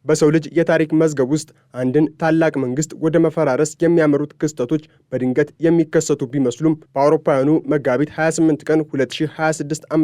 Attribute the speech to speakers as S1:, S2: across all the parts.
S1: በሰው ልጅ የታሪክ መዝገብ ውስጥ አንድን ታላቅ መንግስት ወደ መፈራረስ የሚያመሩት ክስተቶች በድንገት የሚከሰቱ ቢመስሉም በአውሮፓውያኑ መጋቢት 28 ቀን 2026 ዓ.ም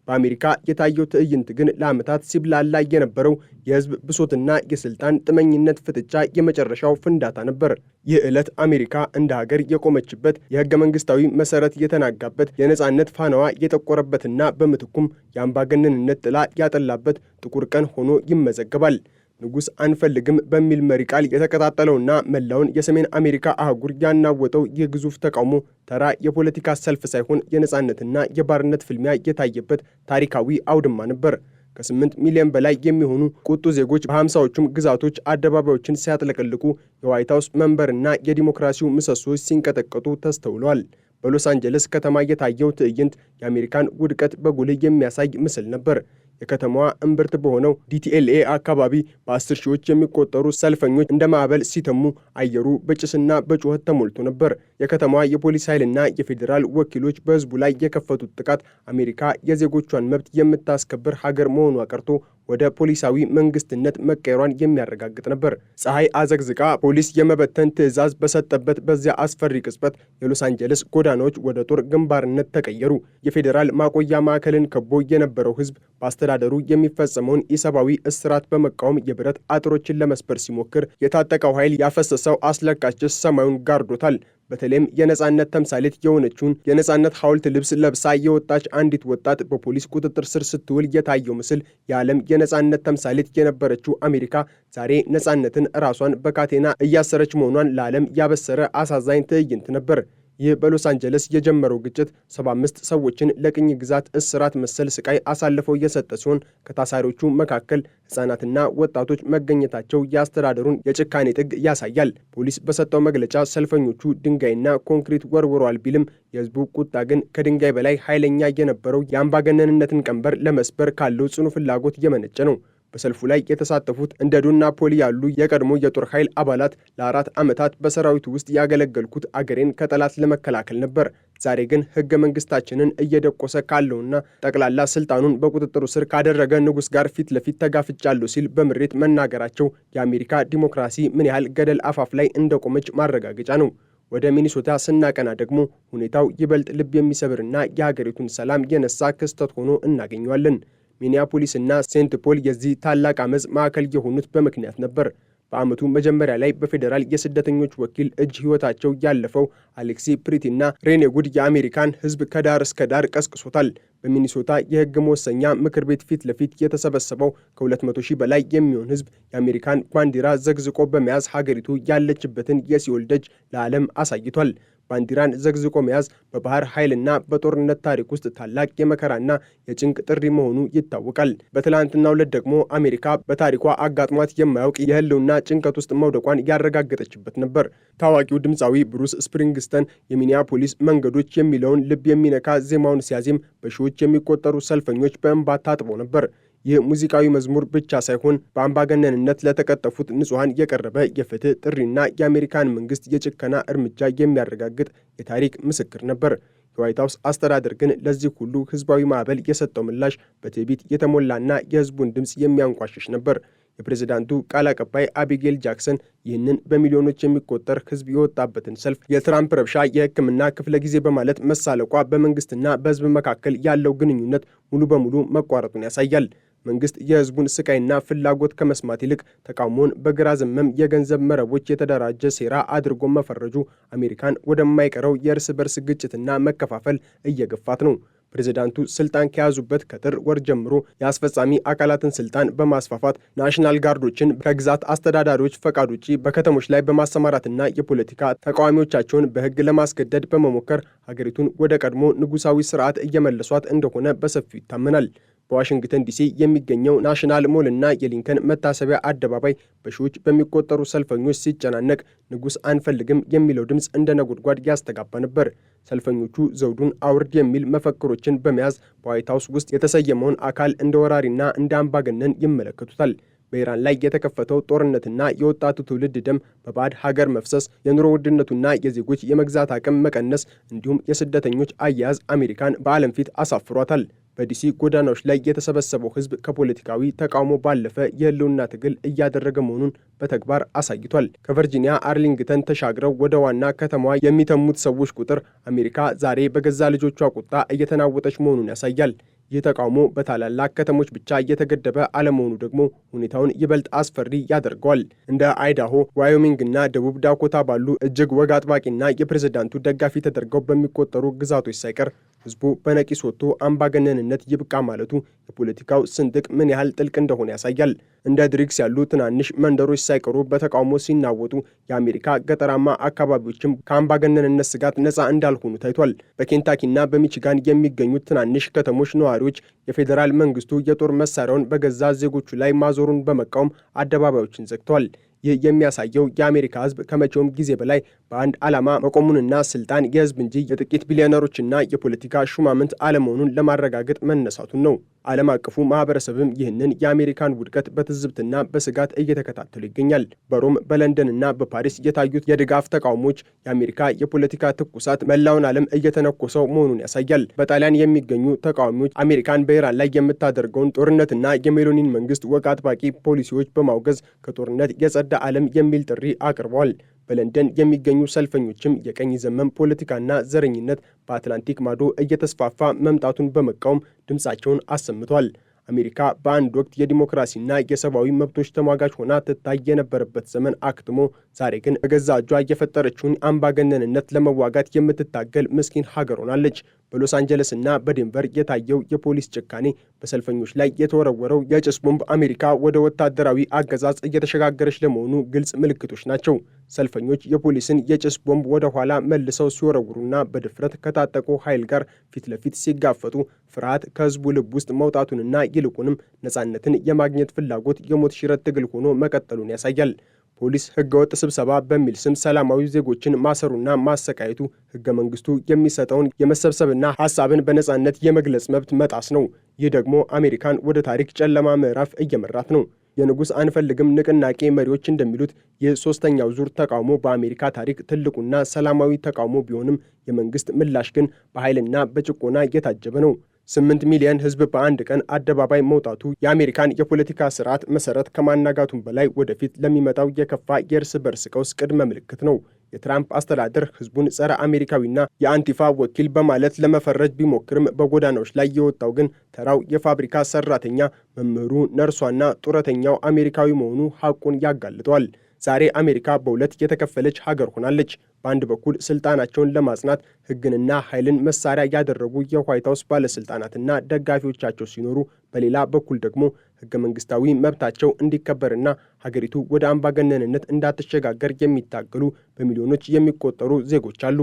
S1: በአሜሪካ የታየው ትዕይንት ግን ለዓመታት ሲብላላ የነበረው የህዝብ ብሶትና የስልጣን ጥመኝነት ፍጥጫ የመጨረሻው ፍንዳታ ነበር። ይህ ዕለት አሜሪካ እንደ ሀገር የቆመችበት፣ የህገ መንግስታዊ መሰረት የተናጋበት፣ የነጻነት ፋናዋ የጠቆረበትና በምትኩም የአምባገነንነት ጥላ ያጠላበት ጥቁር ቀን ሆኖ ይመዘገባል። ንጉሥ አንፈልግም በሚል መሪ ቃል የተቀጣጠለውና መላውን የሰሜን አሜሪካ አህጉር ያናወጠው ይህ ግዙፍ ተቃውሞ ተራ የፖለቲካ ሰልፍ ሳይሆን የነጻነትና የባርነት ፍልሚያ የታየበት ታሪካዊ አውድማ ነበር። ከ8 ሚሊዮን በላይ የሚሆኑ ቁጡ ዜጎች በ50ዎቹም ግዛቶች አደባባዮችን ሲያጥለቀልቁ፣ የዋይት ሃውስ መንበርና የዲሞክራሲው ምሰሶች ሲንቀጠቀጡ ተስተውለዋል። በሎስ አንጀለስ ከተማ የታየው ትዕይንት የአሜሪካን ውድቀት በጉልህ የሚያሳይ ምስል ነበር። የከተማዋ እምብርት በሆነው ዲቲኤልኤ አካባቢ በ10 ሺዎች የሚቆጠሩ ሰልፈኞች እንደ ማዕበል ሲተሙ፣ አየሩ በጭስና በጩኸት ተሞልቶ ነበር። የከተማዋ የፖሊስ ኃይልና የፌዴራል ወኪሎች በህዝቡ ላይ የከፈቱት ጥቃት አሜሪካ የዜጎቿን መብት የምታስከብር ሀገር መሆኗ ቀርቶ ወደ ፖሊሳዊ መንግስትነት መቀየሯን የሚያረጋግጥ ነበር። ፀሐይ አዘግዝቃ ፖሊስ የመበተን ትዕዛዝ በሰጠበት በዚያ አስፈሪ ቅጽበት የሎስ አንጀለስ ጎዳናዎች ወደ ጦር ግንባርነት ተቀየሩ። የፌዴራል ማቆያ ማዕከልን ከቦ የነበረው ህዝብ በአስተዳደሩ የሚፈጸመውን ኢሰብአዊ እስራት በመቃወም የብረት አጥሮችን ለመስበር ሲሞክር የታጠቀው ኃይል ያፈሰሰው አስለቃሽ ጭስ ሰማዩን ጋርዶታል። በተለይም የነጻነት ተምሳሌት የሆነችውን የነጻነት ሐውልት ልብስ ለብሳ የወጣች አንዲት ወጣት በፖሊስ ቁጥጥር ስር ስትውል የታየው ምስል የዓለም የነጻነት ተምሳሌት የነበረችው አሜሪካ ዛሬ ነጻነትን ራሷን በካቴና እያሰረች መሆኗን ለዓለም ያበሰረ አሳዛኝ ትዕይንት ነበር። ይህ በሎስ አንጀለስ የጀመረው ግጭት 75 ሰዎችን ለቅኝ ግዛት እስራት መሰል ስቃይ አሳልፈው የሰጠ ሲሆን ከታሳሪዎቹ መካከል ሕፃናትና ወጣቶች መገኘታቸው የአስተዳደሩን የጭካኔ ጥግ ያሳያል። ፖሊስ በሰጠው መግለጫ ሰልፈኞቹ ድንጋይና ኮንክሪት ወርውረዋል ቢልም የህዝቡ ቁጣ ግን ከድንጋይ በላይ ኃይለኛ የነበረው የአምባገነንነትን ቀንበር ለመስበር ካለው ጽኑ ፍላጎት የመነጨ ነው። በሰልፉ ላይ የተሳተፉት እንደ ዶና ፖሊ ያሉ የቀድሞ የጦር ኃይል አባላት ለ4 ዓመታት በሰራዊቱ ውስጥ ያገለገልኩት አገሬን ከጠላት ለመከላከል ነበር። ዛሬ ግን ህገ መንግስታችንን እየደቆሰ ካለውና ጠቅላላ ስልጣኑን በቁጥጥሩ ስር ካደረገ ንጉሥ ጋር ፊት ለፊት ተጋፍጫለሁ ሲል በምሬት መናገራቸው የአሜሪካ ዲሞክራሲ ምን ያህል ገደል አፋፍ ላይ እንደቆመች ማረጋገጫ ነው። ወደ ሚኒሶታ ስናቀና ደግሞ ሁኔታው ይበልጥ ልብ የሚሰብርና የሀገሪቱን ሰላም የነሳ ክስተት ሆኖ እናገኘዋለን። ሚኒያፖሊስና ሴንት ፖል የዚህ ታላቅ አመፅ ማዕከል የሆኑት በምክንያት ነበር። በዓመቱ መጀመሪያ ላይ በፌዴራል የስደተኞች ወኪል እጅ ህይወታቸው ያለፈው አሌክሲ ፕሪቲና ሬኔ ጉድ የአሜሪካን ህዝብ ከዳር እስከ ዳር ቀስቅሶታል። በሚኒሶታ የህግ መወሰኛ ምክር ቤት ፊት ለፊት የተሰበሰበው ከ200 ሺህ በላይ የሚሆን ህዝብ የአሜሪካን ባንዲራ ዘግዝቆ በመያዝ ሀገሪቱ ያለችበትን የሲኦል ደጅ ለዓለም አሳይቷል። ባንዲራን ዘግዝቆ መያዝ በባህር ኃይልና በጦርነት ታሪክ ውስጥ ታላቅ የመከራና የጭንቅ ጥሪ መሆኑ ይታወቃል። በትላንትናው ዕለት ደግሞ አሜሪካ በታሪኳ አጋጥሟት የማያውቅ የህልውና ጭንቀት ውስጥ መውደቋን ያረጋገጠችበት ነበር። ታዋቂው ድምፃዊ ብሩስ ስፕሪንግስተን የሚኒያፖሊስ መንገዶች የሚለውን ልብ የሚነካ ዜማውን ሲያዜም በሺዎች የሚቆጠሩ ሰልፈኞች በእንባ ታጥበው ነበር። ይህ ሙዚቃዊ መዝሙር ብቻ ሳይሆን በአምባገነንነት ለተቀጠፉት ንጹሐን የቀረበ የፍትህ ጥሪና የአሜሪካን መንግስት የጭከና እርምጃ የሚያረጋግጥ የታሪክ ምስክር ነበር። የዋይት ሃውስ አስተዳደር ግን ለዚህ ሁሉ ህዝባዊ ማዕበል የሰጠው ምላሽ በትዕቢት የተሞላና የህዝቡን ድምፅ የሚያንቋሽሽ ነበር። የፕሬዝዳንቱ ቃል አቀባይ አቢጌል ጃክሰን ይህንን በሚሊዮኖች የሚቆጠር ህዝብ የወጣበትን ሰልፍ የትራምፕ ረብሻ የሕክምና ክፍለ ጊዜ በማለት መሳለቋ በመንግስትና በህዝብ መካከል ያለው ግንኙነት ሙሉ በሙሉ መቋረጡን ያሳያል። መንግስት የህዝቡን ስቃይና ፍላጎት ከመስማት ይልቅ ተቃውሞውን በግራ ዘመም የገንዘብ መረቦች የተደራጀ ሴራ አድርጎ መፈረጁ አሜሪካን ወደማይቀረው የእርስ በርስ ግጭትና መከፋፈል እየገፋት ነው። ፕሬዝዳንቱ ስልጣን ከያዙበት ከጥር ወር ጀምሮ የአስፈጻሚ አካላትን ስልጣን በማስፋፋት ናሽናል ጋርዶችን ከግዛት አስተዳዳሪዎች ፈቃድ ውጪ በከተሞች ላይ በማሰማራትና የፖለቲካ ተቃዋሚዎቻቸውን በህግ ለማስገደድ በመሞከር ሀገሪቱን ወደ ቀድሞ ንጉሳዊ ስርዓት እየመለሷት እንደሆነ በሰፊው ይታመናል። በዋሽንግተን ዲሲ የሚገኘው ናሽናል ሞል እና የሊንከን መታሰቢያ አደባባይ በሺዎች በሚቆጠሩ ሰልፈኞች ሲጨናነቅ ንጉሥ አንፈልግም የሚለው ድምፅ እንደ ነጎድጓድ ያስተጋባ ነበር። ሰልፈኞቹ ዘውዱን አውርድ የሚል መፈክሮችን በመያዝ በዋይት ሃውስ ውስጥ የተሰየመውን አካል እንደ ወራሪና እንደ አምባገነን ይመለከቱታል። በኢራን ላይ የተከፈተው ጦርነትና የወጣቱ ትውልድ ደም፣ በባዕድ ሀገር መፍሰስ፣ የኑሮ ውድነቱና የዜጎች የመግዛት አቅም መቀነስ እንዲሁም የስደተኞች አያያዝ አሜሪካን በዓለም ፊት አሳፍሯታል። በዲሲ ጎዳናዎች ላይ የተሰበሰበው ሕዝብ ከፖለቲካዊ ተቃውሞ ባለፈ የህልውና ትግል እያደረገ መሆኑን በተግባር አሳይቷል። ከቨርጂኒያ አርሊንግተን ተሻግረው ወደ ዋና ከተማዋ የሚተሙት ሰዎች ቁጥር አሜሪካ ዛሬ በገዛ ልጆቿ ቁጣ እየተናወጠች መሆኑን ያሳያል። ይህ ተቃውሞ በታላላቅ ከተሞች ብቻ እየተገደበ አለመሆኑ ደግሞ ሁኔታውን ይበልጥ አስፈሪ ያደርገዋል። እንደ አይዳሆ፣ ዋዮሚንግ እና ደቡብ ዳኮታ ባሉ እጅግ ወግ አጥባቂና የፕሬዝዳንቱ ደጋፊ ተደርገው በሚቆጠሩ ግዛቶች ሳይቀር ህዝቡ በነቂስ ወጥቶ አምባገነንነት ይብቃ ማለቱ የፖለቲካው ስንጥቅ ምን ያህል ጥልቅ እንደሆነ ያሳያል። እንደ ድሪክስ ያሉ ትናንሽ መንደሮች ሳይቀሩ በተቃውሞ ሲናወጡ የአሜሪካ ገጠራማ አካባቢዎችም ከአምባገነንነት ስጋት ነፃ እንዳልሆኑ ታይቷል። በኬንታኪና በሚቺጋን የሚገኙት ትናንሽ ከተሞች ነዋሪዎች የፌዴራል መንግስቱ የጦር መሳሪያውን በገዛ ዜጎቹ ላይ ማዞሩን በመቃወም አደባባዮችን ዘግተዋል። ይህ የሚያሳየው የአሜሪካ ህዝብ ከመቼውም ጊዜ በላይ በአንድ ዓላማ መቆሙንና ስልጣን የህዝብ እንጂ የጥቂት ቢሊዮነሮችና የፖለቲካ ሹማምንት አለመሆኑን ለማረጋገጥ መነሳቱን ነው። ዓለም አቀፉ ማህበረሰብም ይህንን የአሜሪካን ውድቀት በትዝብትና በስጋት እየተከታተሉ ይገኛል። በሮም በለንደንና በፓሪስ የታዩት የድጋፍ ተቃውሞች የአሜሪካ የፖለቲካ ትኩሳት መላውን ዓለም እየተነኮሰው መሆኑን ያሳያል። በጣሊያን የሚገኙ ተቃዋሚዎች አሜሪካን በኢራን ላይ የምታደርገውን ጦርነትና የሜሎኒን መንግስት ወግ አጥባቂ ፖሊሲዎች በማውገዝ ከጦርነት የጸዳ ዓለም የሚል ጥሪ አቅርበዋል። በለንደን የሚገኙ ሰልፈኞችም የቀኝ ዘመም ፖለቲካና ዘረኝነት በአትላንቲክ ማዶ እየተስፋፋ መምጣቱን በመቃወም ድምፃቸውን አሰምተዋል። አሜሪካ በአንድ ወቅት የዲሞክራሲና የሰብአዊ መብቶች ተሟጋች ሆና ትታይ የነበረበት ዘመን አክትሞ ዛሬ ግን በገዛ እጇ የፈጠረችውን አምባገነንነት ለመዋጋት የምትታገል ምስኪን ሀገር ሆናለች። በሎስ አንጀለስና በዴንቨር የታየው የፖሊስ ጭካኔ፣ በሰልፈኞች ላይ የተወረወረው የጭስ ቦምብ አሜሪካ ወደ ወታደራዊ አገዛዝ እየተሸጋገረች ለመሆኑ ግልጽ ምልክቶች ናቸው። ሰልፈኞች የፖሊስን የጭስ ቦምብ ወደ ኋላ መልሰው ሲወረውሩና በድፍረት ከታጠቁ ኃይል ጋር ፊት ለፊት ሲጋፈጡ ፍርሃት ከህዝቡ ልብ ውስጥ መውጣቱንና ይልቁንም ነፃነትን የማግኘት ፍላጎት የሞት ሽረት ትግል ሆኖ መቀጠሉን ያሳያል። ፖሊስ ህገወጥ ስብሰባ በሚል ስም ሰላማዊ ዜጎችን ማሰሩና ማሰቃየቱ ህገ መንግስቱ የሚሰጠውን የመሰብሰብና ሐሳብን በነፃነት የመግለጽ መብት መጣስ ነው። ይህ ደግሞ አሜሪካን ወደ ታሪክ ጨለማ ምዕራፍ እየመራት ነው። የንጉሥ አንፈልግም ንቅናቄ መሪዎች እንደሚሉት የሶስተኛው ዙር ተቃውሞ በአሜሪካ ታሪክ ትልቁና ሰላማዊ ተቃውሞ ቢሆንም የመንግስት ምላሽ ግን በኃይልና በጭቆና የታጀበ ነው። 8 ሚሊዮን ህዝብ በአንድ ቀን አደባባይ መውጣቱ የአሜሪካን የፖለቲካ ስርዓት መሰረት ከማናጋቱም በላይ ወደፊት ለሚመጣው የከፋ የእርስ በርስ ቀውስ ቅድመ ምልክት ነው። የትራምፕ አስተዳደር ህዝቡን ጸረ አሜሪካዊና የአንቲፋ ወኪል በማለት ለመፈረጅ ቢሞክርም በጎዳናዎች ላይ የወጣው ግን ተራው የፋብሪካ ሰራተኛ፣ መምህሩ፣ ነርሷና ጡረተኛው አሜሪካዊ መሆኑ ሐቁን ያጋልጠዋል። ዛሬ አሜሪካ በሁለት የተከፈለች ሀገር ሆናለች። በአንድ በኩል ስልጣናቸውን ለማጽናት ህግንና ኃይልን መሳሪያ ያደረጉ የዋይት ሀውስ ባለስልጣናትና ደጋፊዎቻቸው ሲኖሩ፣ በሌላ በኩል ደግሞ ህገ መንግስታዊ መብታቸው እንዲከበርና ሀገሪቱ ወደ አምባገነንነት እንዳትሸጋገር የሚታገሉ በሚሊዮኖች የሚቆጠሩ ዜጎች አሉ።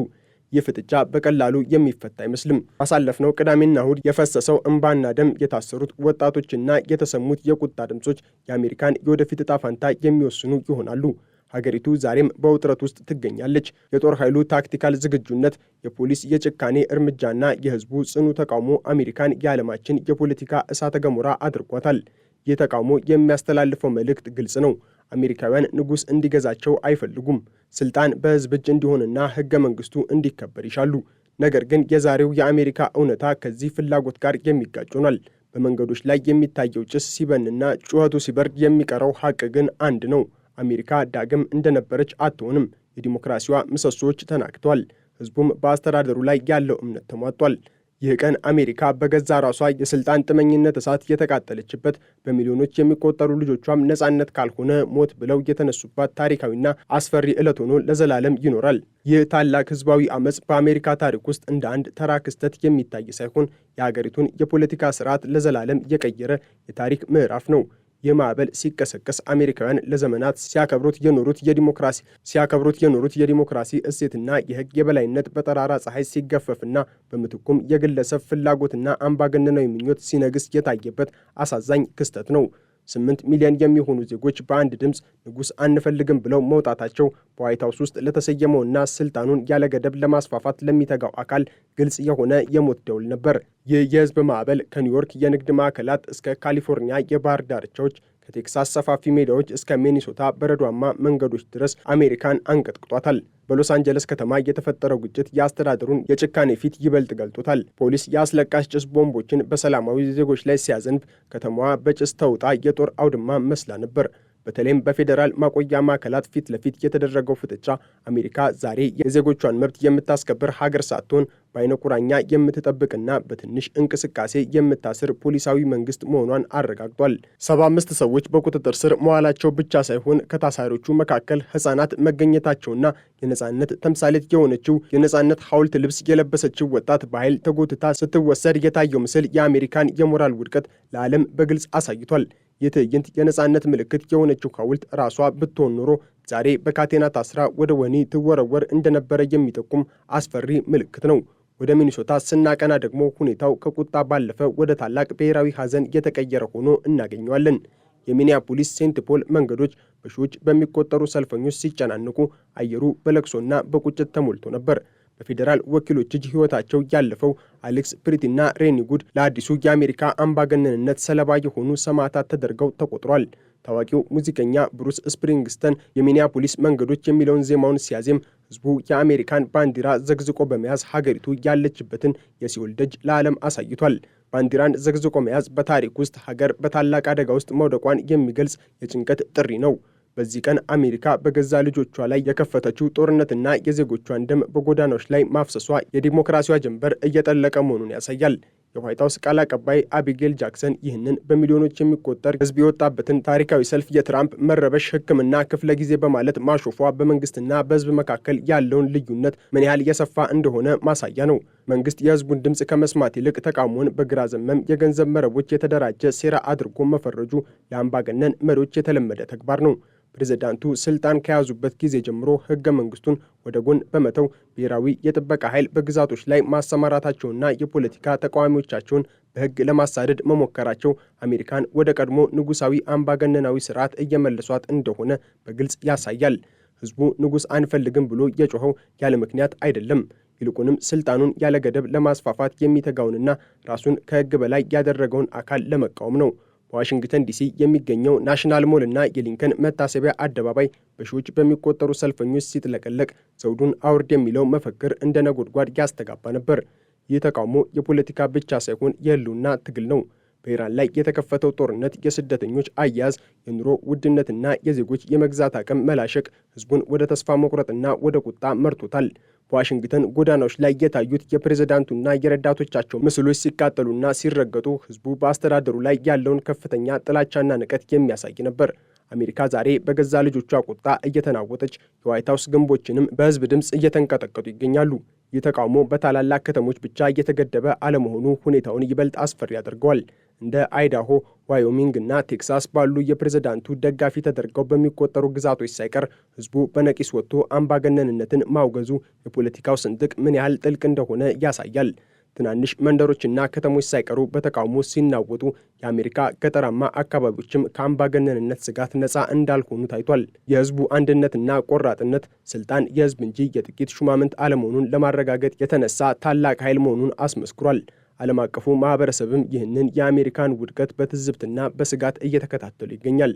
S1: ይህ ፍጥጫ በቀላሉ የሚፈታ አይመስልም። ባሳለፍነው ቅዳሜና እሁድ የፈሰሰው እንባና ደም፣ የታሰሩት ወጣቶችና የተሰሙት የቁጣ ድምጾች የአሜሪካን የወደፊት ዕጣ ፈንታ የሚወስኑ ይሆናሉ። ሀገሪቱ ዛሬም በውጥረት ውስጥ ትገኛለች። የጦር ኃይሉ ታክቲካል ዝግጁነት፣ የፖሊስ የጭካኔ እርምጃና የህዝቡ ጽኑ ተቃውሞ አሜሪካን የዓለማችን የፖለቲካ እሳተ ገሞራ አድርጓታል። ይህ ተቃውሞ የሚያስተላልፈው መልእክት ግልጽ ነው። አሜሪካውያን ንጉሥ እንዲገዛቸው አይፈልጉም። ስልጣን በህዝብ እጅ እንዲሆንና ህገ መንግስቱ እንዲከበር ይሻሉ። ነገር ግን የዛሬው የአሜሪካ እውነታ ከዚህ ፍላጎት ጋር የሚጋጭ ሆኗል። በመንገዶች ላይ የሚታየው ጭስ ሲበንና ጩኸቱ ሲበርድ የሚቀረው ሀቅ ግን አንድ ነው። አሜሪካ ዳግም እንደነበረች አትሆንም። የዲሞክራሲዋ ምሰሶዎች ተናግተዋል። ህዝቡም በአስተዳደሩ ላይ ያለው እምነት ተሟጧል። ይህ ቀን አሜሪካ በገዛ ራሷ የስልጣን ጥመኝነት እሳት የተቃጠለችበት፣ በሚሊዮኖች የሚቆጠሩ ልጆቿም ነፃነት ካልሆነ ሞት ብለው የተነሱባት ታሪካዊና አስፈሪ ዕለት ሆኖ ለዘላለም ይኖራል። ይህ ታላቅ ህዝባዊ አመፅ በአሜሪካ ታሪክ ውስጥ እንደ አንድ ተራ ክስተት የሚታይ ሳይሆን የሀገሪቱን የፖለቲካ ስርዓት ለዘላለም የቀየረ የታሪክ ምዕራፍ ነው። ይህ ማዕበል ሲቀሰቀስ አሜሪካውያን ለዘመናት ሲያከብሩት የኖሩት የዲሞክራሲ እሴትና የህግ የበላይነት በጠራራ ፀሐይ ሲገፈፍና በምትኩም የግለሰብ ፍላጎትና አምባገነናዊ ምኞት ሲነግስ የታየበት አሳዛኝ ክስተት ነው። 8 ሚሊዮን የሚሆኑ ዜጎች በአንድ ድምፅ ንጉሥ አንፈልግም ብለው መውጣታቸው በዋይት ሀውስ ውስጥ ለተሰየመውና ስልጣኑን ያለ ገደብ ለማስፋፋት ለሚተጋው አካል ግልጽ የሆነ የሞት ደውል ነበር። ይህ የህዝብ ማዕበል ከኒውዮርክ የንግድ ማዕከላት እስከ ካሊፎርኒያ የባህር ዳርቻዎች፣ ከቴክሳስ ሰፋፊ ሜዳዎች እስከ ሚኒሶታ በረዷማ መንገዶች ድረስ አሜሪካን አንቀጥቅጧታል። በሎስ አንጀለስ ከተማ የተፈጠረው ግጭት የአስተዳደሩን የጭካኔ ፊት ይበልጥ ገልጦታል። ፖሊስ የአስለቃሽ ጭስ ቦምቦችን በሰላማዊ ዜጎች ላይ ሲያዘንብ ከተማዋ በጭስ ተውጣ የጦር አውድማ መስላ ነበር። በተለይም በፌዴራል ማቆያ ማዕከላት ፊት ለፊት የተደረገው ፍጥጫ አሜሪካ ዛሬ የዜጎቿን መብት የምታስከብር ሀገር ሳትሆን በአይነ ቁራኛ የምትጠብቅና በትንሽ እንቅስቃሴ የምታስር ፖሊሳዊ መንግስት መሆኗን አረጋግጧል። 75 ሰዎች በቁጥጥር ስር መዋላቸው ብቻ ሳይሆን ከታሳሪዎቹ መካከል ሕፃናት መገኘታቸውና የነጻነት ተምሳሌት የሆነችው የነጻነት ሐውልት ልብስ የለበሰችው ወጣት በኃይል ተጎትታ ስትወሰድ የታየው ምስል የአሜሪካን የሞራል ውድቀት ለዓለም በግልጽ አሳይቷል። ይህ ትዕይንት የነጻነት ምልክት የሆነችው ሐውልት ራሷ ብትሆን ኖሮ ዛሬ በካቴና ታስራ ወደ ወህኒ ትወረወር እንደነበረ የሚጠቁም አስፈሪ ምልክት ነው። ወደ ሚኒሶታ ስናቀና ደግሞ ሁኔታው ከቁጣ ባለፈ ወደ ታላቅ ብሔራዊ ሐዘን የተቀየረ ሆኖ እናገኘዋለን። የሚኒያፖሊስ ሴንት ፖል መንገዶች በሺዎች በሚቆጠሩ ሰልፈኞች ሲጨናነቁ አየሩ በለቅሶና በቁጭት ተሞልቶ ነበር። በፌዴራል ወኪሎች እጅ ሕይወታቸው ያለፈው አሌክስ ፕሪቲና ሬኒ ጉድ ለአዲሱ የአሜሪካ አምባገነንነት ሰለባ የሆኑ ሰማዕታት ተደርገው ተቆጥሯል። ታዋቂው ሙዚቀኛ ብሩስ ስፕሪንግስተን የሚኒያፖሊስ መንገዶች የሚለውን ዜማውን ሲያዜም ሕዝቡ የአሜሪካን ባንዲራ ዘግዝቆ በመያዝ ሀገሪቱ ያለችበትን የሲኦል ደጅ ለዓለም አሳይቷል። ባንዲራን ዘግዝቆ መያዝ በታሪክ ውስጥ ሀገር በታላቅ አደጋ ውስጥ መውደቋን የሚገልጽ የጭንቀት ጥሪ ነው። በዚህ ቀን አሜሪካ በገዛ ልጆቿ ላይ የከፈተችው ጦርነትና የዜጎቿን ደም በጎዳናዎች ላይ ማፍሰሷ የዲሞክራሲዋ ጀንበር እየጠለቀ መሆኑን ያሳያል። የዋይት ሀውስ ቃል አቀባይ አቢጌል ጃክሰን ይህንን በሚሊዮኖች የሚቆጠር ሕዝብ የወጣበትን ታሪካዊ ሰልፍ የትራምፕ መረበሽ ሕክምና ክፍለ ጊዜ በማለት ማሾፏ በመንግስትና በሕዝብ መካከል ያለውን ልዩነት ምን ያህል የሰፋ እንደሆነ ማሳያ ነው። መንግስት የሕዝቡን ድምፅ ከመስማት ይልቅ ተቃውሞን በግራ ዘመም የገንዘብ መረቦች የተደራጀ ሴራ አድርጎ መፈረጁ ለአምባገነን መሪዎች የተለመደ ተግባር ነው። ፕሬዝዳንቱ ስልጣን ከያዙበት ጊዜ ጀምሮ ህገ መንግስቱን ወደ ጎን በመተው ብሔራዊ የጥበቃ ኃይል በግዛቶች ላይ ማሰማራታቸውና የፖለቲካ ተቃዋሚዎቻቸውን በህግ ለማሳደድ መሞከራቸው አሜሪካን ወደ ቀድሞ ንጉሳዊ አምባገነናዊ ስርዓት እየመለሷት እንደሆነ በግልጽ ያሳያል። ህዝቡ ንጉሥ አንፈልግም ብሎ የጮኸው ያለ ምክንያት አይደለም። ይልቁንም ስልጣኑን ያለ ገደብ ለማስፋፋት የሚተጋውንና ራሱን ከህግ በላይ ያደረገውን አካል ለመቃወም ነው። በዋሽንግተን ዲሲ የሚገኘው ናሽናል ሞል እና የሊንከን መታሰቢያ አደባባይ በሺዎች በሚቆጠሩ ሰልፈኞች ሲጥለቀለቅ ዘውዱን አውርድ የሚለው መፈክር እንደ ነጎድጓድ ያስተጋባ ነበር። ይህ ተቃውሞ የፖለቲካ ብቻ ሳይሆን የህልውና ትግል ነው። በኢራን ላይ የተከፈተው ጦርነት፣ የስደተኞች አያያዝ፣ የኑሮ ውድነትና የዜጎች የመግዛት አቅም መላሸቅ ህዝቡን ወደ ተስፋ መቁረጥና ወደ ቁጣ መርቶታል። በዋሽንግተን ጎዳናዎች ላይ የታዩት የፕሬዝዳንቱና የረዳቶቻቸው ምስሎች ሲቃጠሉና ሲረገጡ ህዝቡ በአስተዳደሩ ላይ ያለውን ከፍተኛ ጥላቻና ንቀት የሚያሳይ ነበር። አሜሪካ ዛሬ በገዛ ልጆቿ ቁጣ እየተናወጠች የዋይት ሀውስ ግንቦችንም በህዝብ ድምፅ እየተንቀጠቀጡ ይገኛሉ። ይህ ተቃውሞ በታላላቅ ከተሞች ብቻ እየተገደበ አለመሆኑ ሁኔታውን ይበልጥ አስፈሪ ያደርገዋል። እንደ አይዳሆ፣ ዋዮሚንግ እና ቴክሳስ ባሉ የፕሬዝዳንቱ ደጋፊ ተደርገው በሚቆጠሩ ግዛቶች ሳይቀር ህዝቡ በነቂስ ወጥቶ አምባገነንነትን ማውገዙ የፖለቲካው ስንጥቅ ምን ያህል ጥልቅ እንደሆነ ያሳያል። ትናንሽ መንደሮችና ከተሞች ሳይቀሩ በተቃውሞ ሲናወጡ የአሜሪካ ገጠራማ አካባቢዎችም ከአምባገነንነት ስጋት ነፃ እንዳልሆኑ ታይቷል። የህዝቡ አንድነትና ቆራጥነት ስልጣን የህዝብ እንጂ የጥቂት ሹማምንት አለመሆኑን ለማረጋገጥ የተነሳ ታላቅ ኃይል መሆኑን አስመስክሯል። ዓለም አቀፉ ማህበረሰብም ይህንን የአሜሪካን ውድቀት በትዝብትና በስጋት እየተከታተሉ ይገኛል።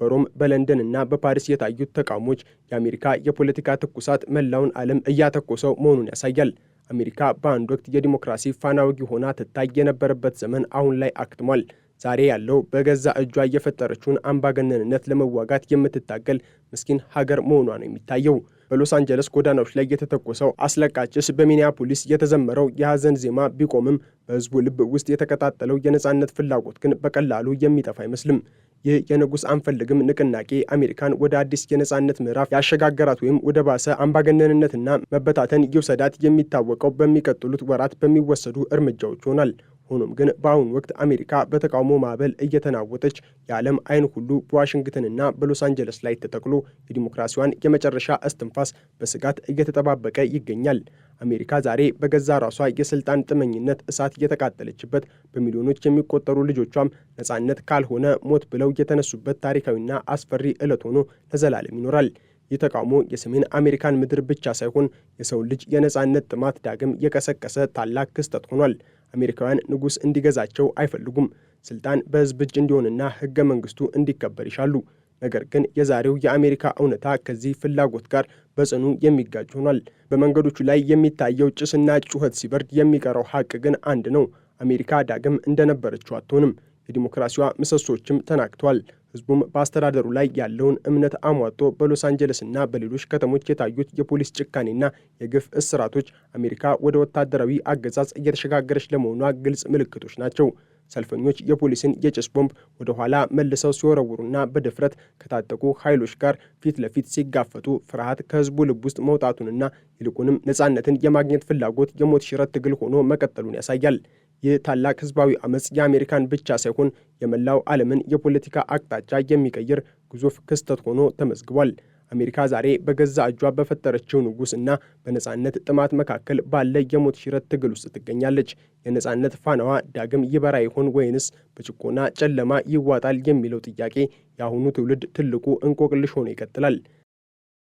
S1: በሮም በለንደን እና በፓሪስ የታዩት ተቃውሞች የአሜሪካ የፖለቲካ ትኩሳት መላውን ዓለም እያተኮሰው መሆኑን ያሳያል። አሜሪካ በአንድ ወቅት የዲሞክራሲ ፋና ወጊ ሆና ትታይ የነበረበት ዘመን አሁን ላይ አክትሟል። ዛሬ ያለው በገዛ እጇ የፈጠረችውን አምባገነንነት ለመዋጋት የምትታገል ምስኪን ሀገር መሆኗ ነው የሚታየው። በሎስ አንጀለስ ጎዳናዎች ላይ የተተኮሰው አስለቃሽ ጭስ፣ በሚኒያፖሊስ የተዘመረው የሐዘን ዜማ ቢቆምም በህዝቡ ልብ ውስጥ የተቀጣጠለው የነጻነት ፍላጎት ግን በቀላሉ የሚጠፋ አይመስልም። ይህ የንጉሥ አንፈልግም ንቅናቄ አሜሪካን ወደ አዲስ የነጻነት ምዕራፍ ያሸጋገራት ወይም ወደ ባሰ አምባገነንነትና መበታተን ይውሰዳት የሚታወቀው በሚቀጥሉት ወራት በሚወሰዱ እርምጃዎች ይሆናል። ሆኖም ግን በአሁኑ ወቅት አሜሪካ በተቃውሞ ማዕበል እየተናወጠች የዓለም አይን ሁሉ በዋሽንግተንና በሎስ አንጀለስ ላይ ተጠቅሎ የዲሞክራሲዋን የመጨረሻ እስትንፋስ በስጋት እየተጠባበቀ ይገኛል። አሜሪካ ዛሬ በገዛ ራሷ የስልጣን ጥመኝነት እሳት እየተቃጠለችበት፣ በሚሊዮኖች የሚቆጠሩ ልጆቿም ነጻነት ካልሆነ ሞት ብለው የተነሱበት ታሪካዊና አስፈሪ ዕለት ሆኖ ለዘላለም ይኖራል። ይህ ተቃውሞ የሰሜን አሜሪካን ምድር ብቻ ሳይሆን የሰው ልጅ የነጻነት ጥማት ዳግም የቀሰቀሰ ታላቅ ክስተት ሆኗል። አሜሪካውያን ንጉሥ እንዲገዛቸው አይፈልጉም። ስልጣን በሕዝብ እጅ እንዲሆንና ሕገ መንግሥቱ እንዲከበር ይሻሉ። ነገር ግን የዛሬው የአሜሪካ እውነታ ከዚህ ፍላጎት ጋር በጽኑ የሚጋጭ ሆኗል። በመንገዶቹ ላይ የሚታየው ጭስና ጩኸት ሲበርድ የሚቀረው ሀቅ ግን አንድ ነው። አሜሪካ ዳግም እንደነበረችው አትሆንም። የዲሞክራሲዋ ምሰሶችም ተናግተዋል። ሕዝቡም በአስተዳደሩ ላይ ያለውን እምነት አሟጦ በሎስ አንጀለስና በሌሎች ከተሞች የታዩት የፖሊስ ጭካኔና የግፍ እስራቶች አሜሪካ ወደ ወታደራዊ አገዛዝ እየተሸጋገረች ለመሆኗ ግልጽ ምልክቶች ናቸው። ሰልፈኞች የፖሊስን የጭስ ቦምብ ወደ ኋላ መልሰው ሲወረውሩና በድፍረት ከታጠቁ ኃይሎች ጋር ፊት ለፊት ሲጋፈጡ ፍርሃት ከሕዝቡ ልብ ውስጥ መውጣቱንና ይልቁንም ነፃነትን የማግኘት ፍላጎት የሞት ሽረት ትግል ሆኖ መቀጠሉን ያሳያል። ይህ ታላቅ ሕዝባዊ አመፅ የአሜሪካን ብቻ ሳይሆን የመላው ዓለምን የፖለቲካ አቅጣጫ የሚቀይር ግዙፍ ክስተት ሆኖ ተመዝግቧል። አሜሪካ ዛሬ በገዛ እጇ በፈጠረችው ንጉሥና በነፃነት ጥማት መካከል ባለ የሞት ሽረት ትግል ውስጥ ትገኛለች። የነፃነት ፋናዋ ዳግም ይበራ ይሆን ወይንስ በጭቆና ጨለማ ይዋጣል የሚለው ጥያቄ የአሁኑ ትውልድ ትልቁ እንቆቅልሽ ሆኖ ይቀጥላል።